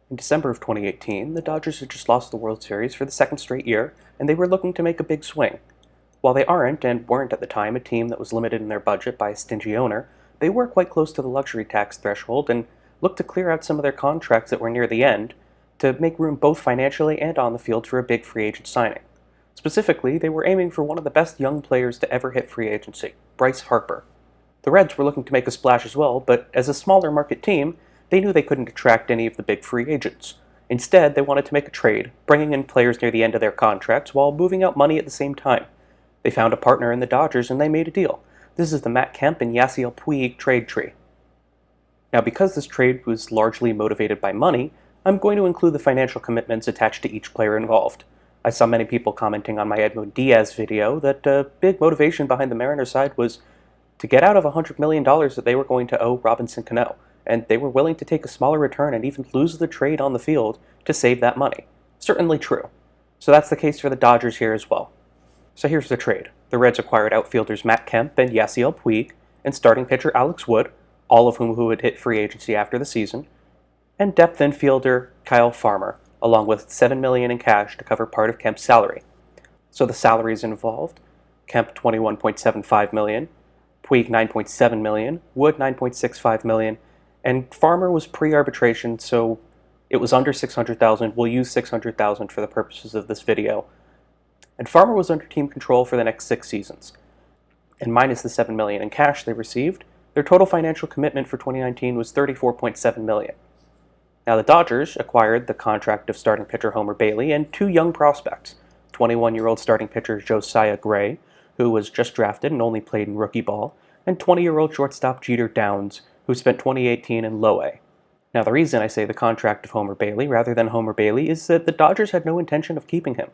In December of 2018, the Dodgers had just lost the World Series for the second straight year, and they were looking to make a big swing. While they aren't, and weren't at the time, a team that was limited in their budget by a stingy owner, they were quite close to the luxury tax threshold and looked to clear out some of their contracts that were near the end to make room both financially and on the field for a big free agent signing. Specifically, they were aiming for one of the best young players to ever hit free agency, Bryce Harper. The Reds were looking to make a splash as well, but as a smaller market team, they knew they couldn't attract any of the big free agents. Instead, they wanted to make a trade, bringing in players near the end of their contracts while moving out money at the same time. They found a partner in the Dodgers and they made a deal. This is the Matt Kemp and Yasiel Puig trade tree. Now, because this trade was largely motivated by money, I'm going to include the financial commitments attached to each player involved. I saw many people commenting on my Edmundo Diaz video that a big motivation behind the Mariners side was to get out of $100 million that they were going to owe Robinson Cano, and they were willing to take a smaller return and even lose the trade on the field to save that money. Certainly true. So that's the case for the Dodgers here as well. So here's the trade. The Reds acquired outfielders Matt Kemp and Yasiel Puig, and starting pitcher Alex Wood, all of whom who would hit free agency after the season, and depth infielder Kyle Farmer, along with $7 million in cash to cover part of Kemp's salary. So the salaries involved: Kemp $21.75 million, Puig $9.7 million, Wood $9.65 million, and Farmer was pre-arbitration, so it was under $600,000. We'll use $600,000 for the purposes of this video. And Farmer was under team control for the next 6 seasons. And minus the $7 million in cash they received, their total financial commitment for 2019 was $34.7 million. Now the Dodgers acquired the contract of starting pitcher Homer Bailey and 2 young prospects: 21-year-old starting pitcher Josiah Gray, who was just drafted and only played in rookie ball, and 20-year-old shortstop Jeter Downs, who spent 2018 in Low A. Now the reason I say the contract of Homer Bailey rather than Homer Bailey is that the Dodgers had no intention of keeping him.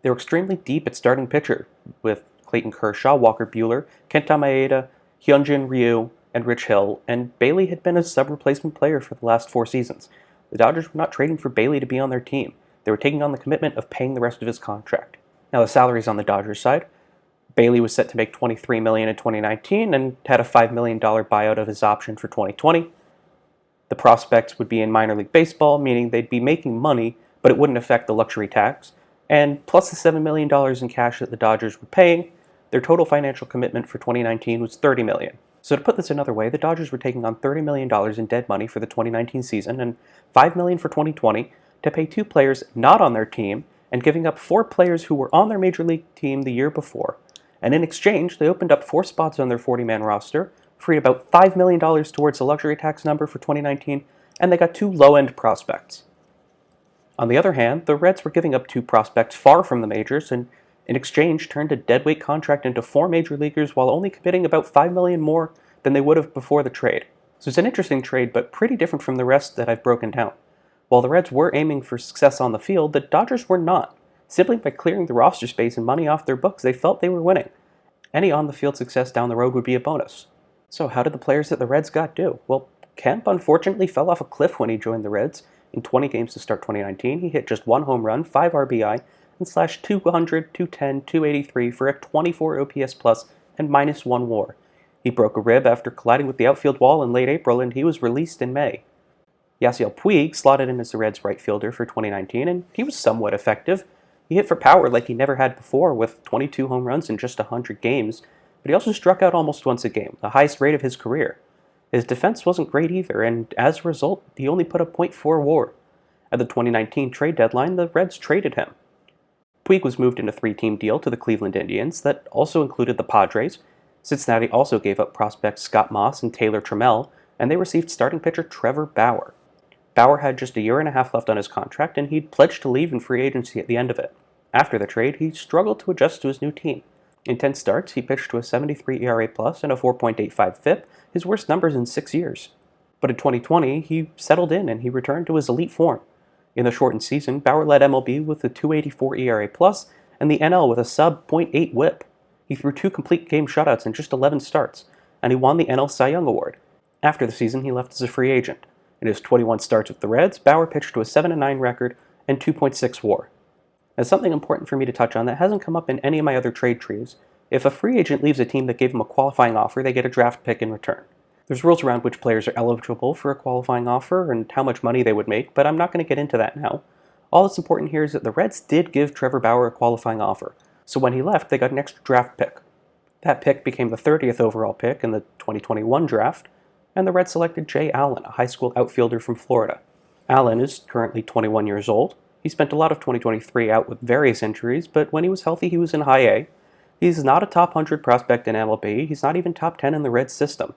They were extremely deep at starting pitcher, with Clayton Kershaw, Walker Buehler, Kenta Maeda, Hyunjin Ryu, and Rich Hill, and Bailey had been a sub-replacement player for the last 4 seasons. The Dodgers were not trading for Bailey to be on their team. They were taking on the commitment of paying the rest of his contract. Now the salaries on the Dodgers side: Bailey was set to make $23 million in 2019 and had a $5 million buyout of his option for 2020. The prospects would be in minor league baseball, meaning they'd be making money, but it wouldn't affect the luxury tax. And plus the $7 million in cash that the Dodgers were paying, their total financial commitment for 2019 was $30 million. So to put this another way, the Dodgers were taking on $30 million in dead money for the 2019 season and $5 million for 2020 to pay 2 players not on their team and giving up 4 players who were on their major league team the year before. And in exchange, they opened up 4 spots on their 40-man roster, freed about $5 million towards the luxury tax number for 2019, and they got 2 low-end prospects. On the other hand, the Reds were giving up 2 prospects far from the majors, and in exchange turned a deadweight contract into 4 major leaguers while only committing about $5 million more than they would have before the trade. So it's an interesting trade, but pretty different from the rest that I've broken down. While the Reds were aiming for success on the field, the Dodgers were not. Simply by clearing the roster space and money off their books, they felt they were winning. Any on-the-field success down the road would be a bonus. So how did the players that the Reds got do? Well, Kemp unfortunately fell off a cliff when he joined the Reds. In 20 games to start 2019, he hit just 1 home run, 5 RBI, and slashed .200, .210, .283 for a 24 OPS plus and -1 WAR. He broke a rib after colliding with the outfield wall in late April, and he was released in May. Yasiel Puig slotted in as the Reds' right fielder for 2019, and he was somewhat effective. He hit for power like he never had before, with 22 home runs in just 100 games, but he also struck out almost once a game, the highest rate of his career. His defense wasn't great either, and as a result, he only put up .4 WAR. At the 2019 trade deadline, the Reds traded him. Puig was moved in a 3-team deal to the Cleveland Indians that also included the Padres. Cincinnati also gave up prospects Scott Moss and Taylor Trammell, and they received starting pitcher Trevor Bauer. Bauer had just a year and a half left on his contract, and he'd pledged to leave in free agency at the end of it. After the trade, he struggled to adjust to his new team. In 10 starts, he pitched to a 73 ERA plus and a 4.85 FIP, his worst numbers in 6 years. But in 2020, he settled in and he returned to his elite form. In the shortened season, Bauer led MLB with a 284 ERA plus and the NL with a sub .8 WHIP. He threw 2 complete game shutouts in just 11 starts, and he won the NL Cy Young Award. After the season, he left as a free agent. In his 21 starts with the Reds, Bauer pitched to a 7-9 record and 2.6 WAR. Now, something important for me to touch on that hasn't come up in any of my other trade trees: if a free agent leaves a team that gave him a qualifying offer, they get a draft pick in return. There's rules around which players are eligible for a qualifying offer and how much money they would make, but I'm not going to get into that now. All that's important here is that the Reds did give Trevor Bauer a qualifying offer, so when he left, they got an extra draft pick. That pick became the 30th overall pick in the 2021 draft, and the Reds selected Jay Allen, a high school outfielder from Florida. Allen is currently 21 years old. He spent a lot of 2023 out with various injuries, but when he was healthy, he was in high A. He's not a top 100 prospect in MLB. He's not even top 10 in the Reds system.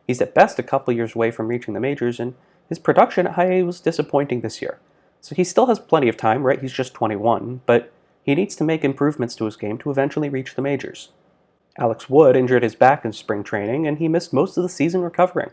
He's at best a couple years away from reaching the majors, and his production at high A was disappointing this year. So he still has plenty of time, right? He's just 21, but he needs to make improvements to his game to eventually reach the majors. Alex Wood injured his back in spring training, and he missed most of the season recovering.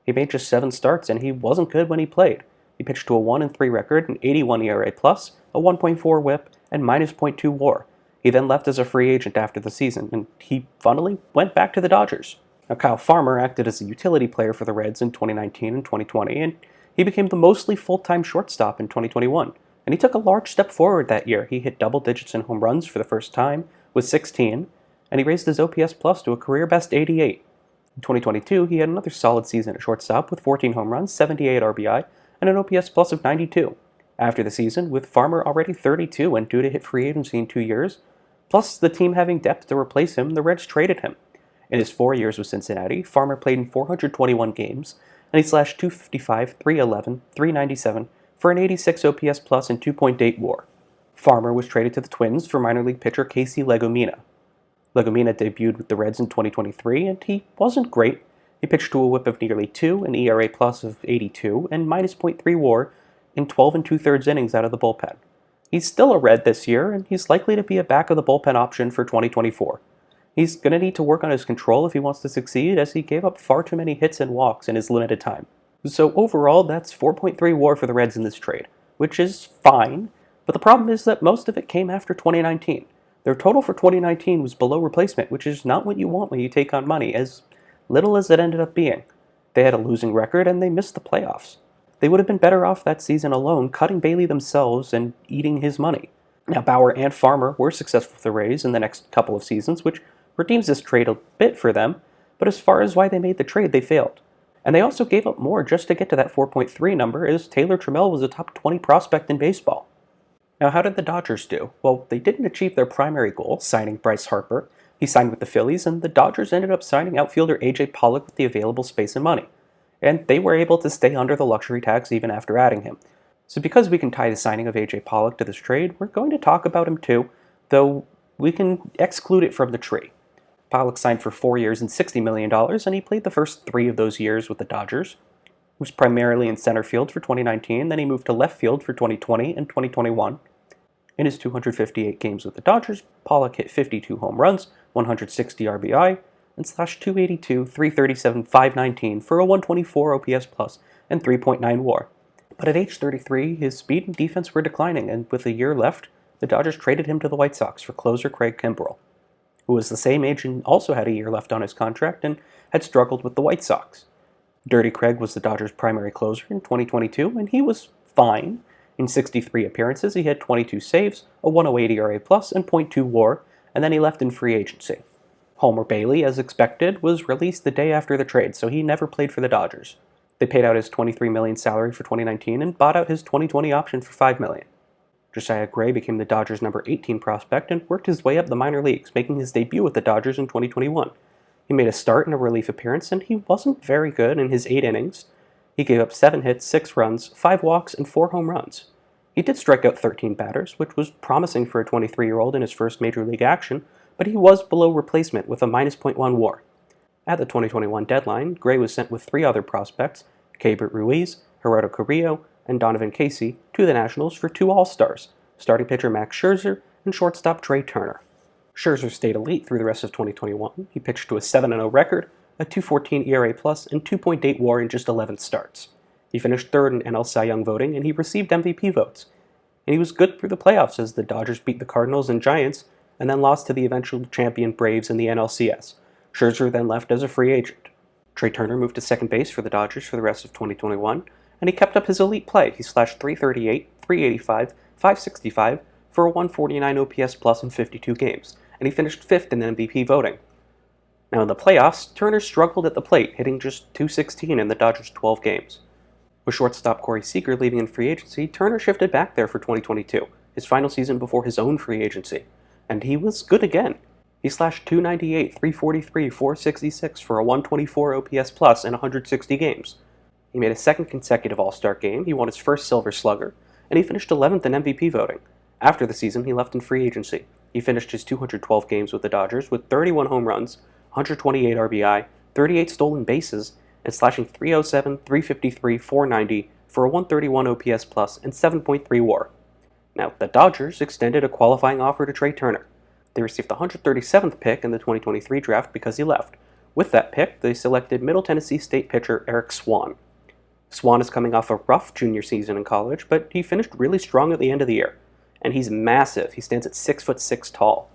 He made just 7 starts, and he wasn't good when he played. He pitched to a 1-3 record, an 81 ERA+, a 1.4 WHIP, and minus .2 WAR. He then left as a free agent after the season, and he funnily went back to the Dodgers. Now, Kyle Farmer acted as a utility player for the Reds in 2019 and 2020, and he became the mostly full-time shortstop in 2021. And he took a large step forward that year. He hit double digits in home runs for the first time with 16, and he raised his OPS plus to a career-best 88. In 2022, he had another solid season at shortstop with 14 home runs, 78 RBI, and an OPS plus of 92. After the season, with Farmer already 32 and due to hit free agency in 2 years, plus the team having depth to replace him, the Reds traded him. In his 4 years with Cincinnati, Farmer played in 421 games, and he slashed .255, .311, .397 for an 86 OPS plus and 2.8 WAR. Farmer was traded to the Twins for minor league pitcher Casey Legomina. Legomina debuted with the Reds in 2023, and he wasn't great. He pitched to a whip of nearly 2, an ERA plus of 82, and minus .3 WAR in 12 2/3 innings out of the bullpen. He's still a Red this year, and he's likely to be a back-of-the-bullpen option for 2024. He's going to need to work on his control if he wants to succeed, as he gave up far too many hits and walks in his limited time. So overall, that's 4.3 WAR for the Reds in this trade, which is fine, but the problem is that most of it came after 2019. Their total for 2019 was below replacement, which is not what you want when you take on money, as little as it ended up being. They had a losing record, and they missed the playoffs. They would have been better off that season alone, cutting Bailey themselves and eating his money. Now, Bauer and Farmer were successful with the Rays in the next couple of seasons, which redeems this trade a bit for them, but as far as why they made the trade, they failed. And they also gave up more just to get to that 4.3 number, as Taylor Trammell was a top 20 prospect in baseball. Now, how did the Dodgers do? Well, they didn't achieve their primary goal, signing Bryce Harper. He signed with the Phillies, and the Dodgers ended up signing outfielder A.J. Pollock with the available space and money. And they were able to stay under the luxury tax even after adding him. So because we can tie the signing of A.J. Pollock to this trade, we're going to talk about him too, though we can exclude it from the tree. Pollock signed for 4 years and $60 million, and he played the first 3 of those years with the Dodgers. He was primarily in center field for 2019, then he moved to left field for 2020 and 2021. In his 258 games with the Dodgers, Pollock hit 52 home runs, 160 RBI, and slashed .282, .337, .519 for a 124 OPS plus and 3.9 WAR. But at age 33, his speed and defense were declining, and with a year left, the Dodgers traded him to the White Sox for closer Craig Kimbrel, who was the same age and also had a year left on his contract and had struggled with the White Sox. Dirty Craig was the Dodgers' primary closer in 2022, and he was fine. In 63 appearances, he had 22 saves, a 108 ERA plus, and .2 WAR, and then he left in free agency. Homer Bailey, as expected, was released the day after the trade, so he never played for the Dodgers. They paid out his $23 million salary for 2019 and bought out his 2020 option for $5 million. Josiah Gray became the Dodgers' number 18 prospect and worked his way up the minor leagues, making his debut with the Dodgers in 2021. He made a start in a relief appearance, and he wasn't very good in his 8 innings. He gave up 7 hits, 6 runs, 5 walks, and 4 home runs. He did strike out 13 batters, which was promising for a 23-year-old in his first major league action, but he was below replacement with a minus .1 WAR. At the 2021 deadline, Gray was sent with 3 other prospects, Keibert Ruiz, Gerardo Carrillo, and Donovan Casey, to the Nationals for 2 All-Stars, starting pitcher Max Scherzer and shortstop Trey Turner. Scherzer stayed elite through the rest of 2021. He pitched to a 7-0 record, a .214 ERA+, and 2.8 WAR in just 11 starts. He finished 3rd in NL Cy Young voting, and he received MVP votes. And he was good through the playoffs as the Dodgers beat the Cardinals and Giants, and then lost to the eventual champion Braves in the NLCS. Scherzer then left as a free agent. Trey Turner moved to second base for the Dodgers for the rest of 2021, and he kept up his elite play. He slashed .338, .385, .565 for a 149 OPS plus in 52 games, and he finished 5th in MVP voting. Now in the playoffs, Turner struggled at the plate, hitting just .216 in the Dodgers' 12 games. With shortstop Corey Seager leaving in free agency, Turner shifted back there for 2022, his final season before his own free agency, and he was good again. He slashed .298, .343, .466 for a .124 OPS plus in 160 games. He made a second consecutive All-Star game, he won his first Silver Slugger, and he finished 11th in MVP voting. After the season, he left in free agency. He finished his 212 games with the Dodgers with 31 home runs, 128 RBI, 38 stolen bases, and slashing .307, .353, .490 for a .131 OPS plus and 7.3 WAR. Now, the Dodgers extended a qualifying offer to Trey Turner. They received the 137th pick in the 2023 draft because he left. With that pick, they selected Middle Tennessee State pitcher Eric Swan. Swan is coming off a rough junior season in college, but he finished really strong at the end of the year. And he's massive. He stands at 6'6" tall.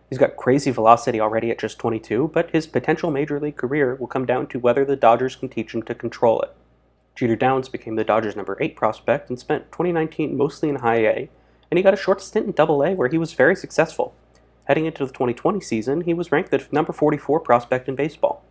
He's got crazy velocity already at just 22, but his potential major league career will come down to whether the Dodgers can teach him to control it. Jeter Downs became the Dodgers' number 8 prospect and spent 2019 mostly in high A, and he got a short stint in double A where he was very successful. Heading into the 2020 season, he was ranked the number 44 prospect in baseball.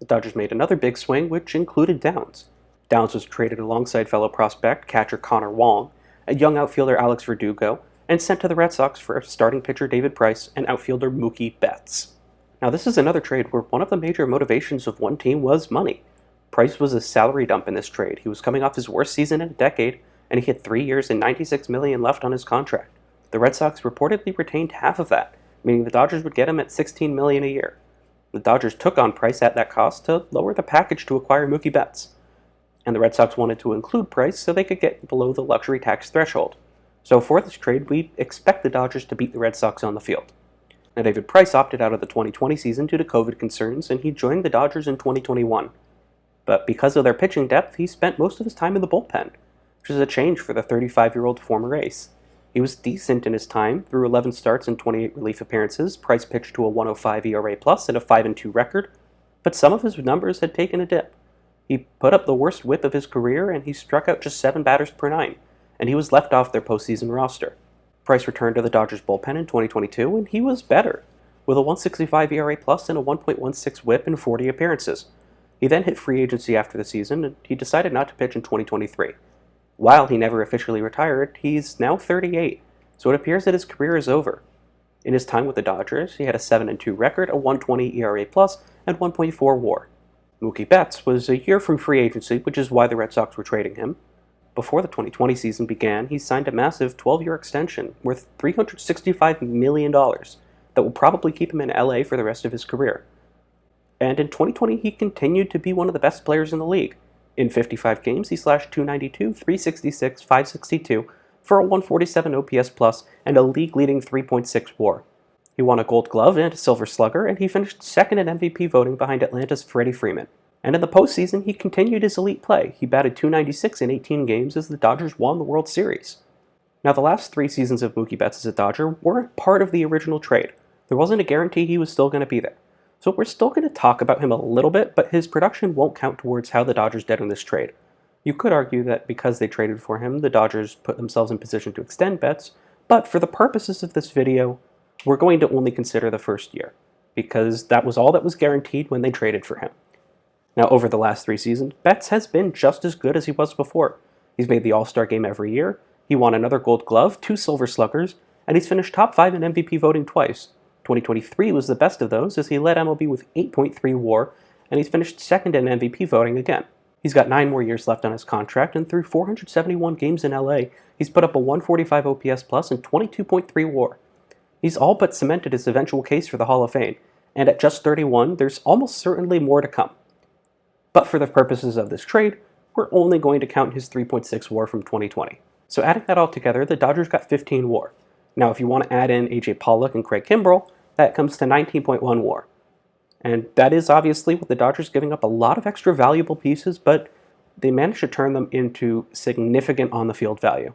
The Dodgers made another big swing, which included Downs. Downs was traded alongside fellow prospect catcher Connor Wong, a young outfielder Alex Verdugo, and sent to the Red Sox for starting pitcher David Price and outfielder Mookie Betts. Now this is another trade where one of the major motivations of one team was money. Price was a salary dump in this trade. He was coming off his worst season in a decade, and he had 3 years and $96 million left on his contract. The Red Sox reportedly retained half of that, meaning the Dodgers would get him at $16 million a year. The Dodgers took on Price at that cost to lower the package to acquire Mookie Betts. And the Red Sox wanted to include Price so they could get below the luxury tax threshold. So for this trade, we expect the Dodgers to beat the Red Sox on the field. Now David Price opted out of the 2020 season due to COVID concerns, and he joined the Dodgers in 2021. But because of their pitching depth, he spent most of his time in the bullpen, which is a change for the 35-year-old former ace. He was decent in his time. Through 11 starts and 28 relief appearances, Price pitched to a 105 ERA plus and a 5-2 record, but some of his numbers had taken a dip. He put up the worst whip of his career, and he struck out just 7 batters per 9, and he was left off their postseason roster. Price returned to the Dodgers bullpen in 2022, and he was better, with a 165 ERA plus and a 1.16 whip in 40 appearances. He then hit free agency after the season, and he decided not to pitch in 2023. While he never officially retired, he's now 38, so it appears that his career is over. In his time with the Dodgers, he had a 7-2 record, a 120 ERA plus, and 1.4 WAR. Mookie Betts was a year from free agency, which is why the Red Sox were trading him. Before the 2020 season began, he signed a massive 12-year extension worth $365 million that will probably keep him in LA for the rest of his career. And in 2020, he continued to be one of the best players in the league. In 55 games, he slashed .292, .366, .562 for a 147 OPS plus and a league-leading 3.6 WAR. He won a Gold Glove and a Silver Slugger, and he finished second in MVP voting behind Atlanta's Freddie Freeman. And in the postseason, he continued his elite play. He batted .296 in 18 games as the Dodgers won the World Series. Now, the last 3 seasons of Mookie Betts as a Dodger weren't part of the original trade. There wasn't a guarantee he was still going to be there. So we're still going to talk about him a little bit, but his production won't count towards how the Dodgers did in this trade. You could argue that because they traded for him, the Dodgers put themselves in position to extend Betts, but for the purposes of this video, we're going to only consider the first year, because that was all that was guaranteed when they traded for him. Now, over the last 3 seasons, Betts has been just as good as he was before. He's made the All-Star game every year, he won another Gold Glove, 2 Silver Sluggers, and he's finished top 5 in MVP voting twice. 2023 was the best of those, as he led MLB with 8.3 WAR, and he's finished second in MVP voting again. He's got 9 more years left on his contract, and through 471 games in LA, he's put up a 145 OPS plus and 22.3 WAR. He's all but cemented his eventual case for the Hall of Fame, and at just 31, there's almost certainly more to come. But for the purposes of this trade, we're only going to count his 3.6 WAR from 2020. So adding that all together, the Dodgers got 15 WAR. Now, if you want to add in A.J. Pollock and Craig Kimbrell, that comes to 19.1 WAR. And that is obviously with the Dodgers giving up a lot of extra valuable pieces, but they managed to turn them into significant on-the-field value.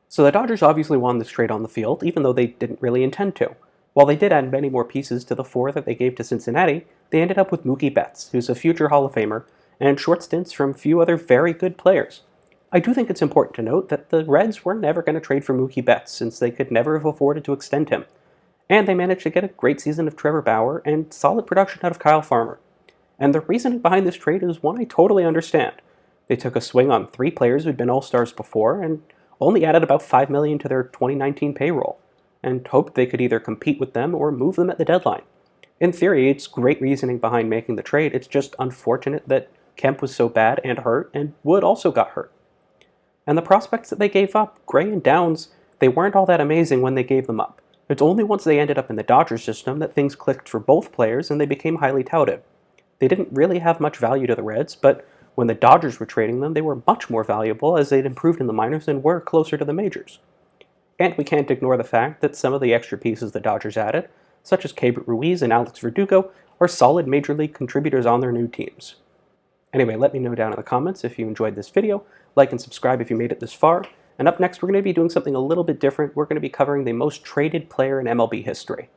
So the Dodgers obviously won this trade on the field, even though they didn't really intend to. While they did add many more pieces to the 4 that they gave to Cincinnati, they ended up with Mookie Betts, who's a future Hall of Famer, and short stints from a few other very good players. I do think it's important to note that the Reds were never going to trade for Mookie Betts, since they could never have afforded to extend him. And they managed to get a great season of Trevor Bauer and solid production out of Kyle Farmer. And the reasoning behind this trade is one I totally understand. They took a swing on 3 players who'd been All-Stars before and only added about $5 million to their 2019 payroll, and hoped they could either compete with them or move them at the deadline. In theory, it's great reasoning behind making the trade. It's just unfortunate that Kemp was so bad and hurt, and Wood also got hurt. And the prospects that they gave up, Gray and Downs, they weren't all that amazing when they gave them up. It's only once they ended up in the Dodgers system that things clicked for both players and they became highly touted. They didn't really have much value to the Reds, but when the Dodgers were trading them, they were much more valuable as they'd improved in the minors and were closer to the majors. And we can't ignore the fact that some of the extra pieces the Dodgers added, such as Keibert Ruiz and Alex Verdugo, are solid major league contributors on their new teams. Anyway, let me know down in the comments if you enjoyed this video, like and subscribe if you made it this far, and up next we're going to be doing something a little bit different. We're going to be covering the most traded player in MLB history.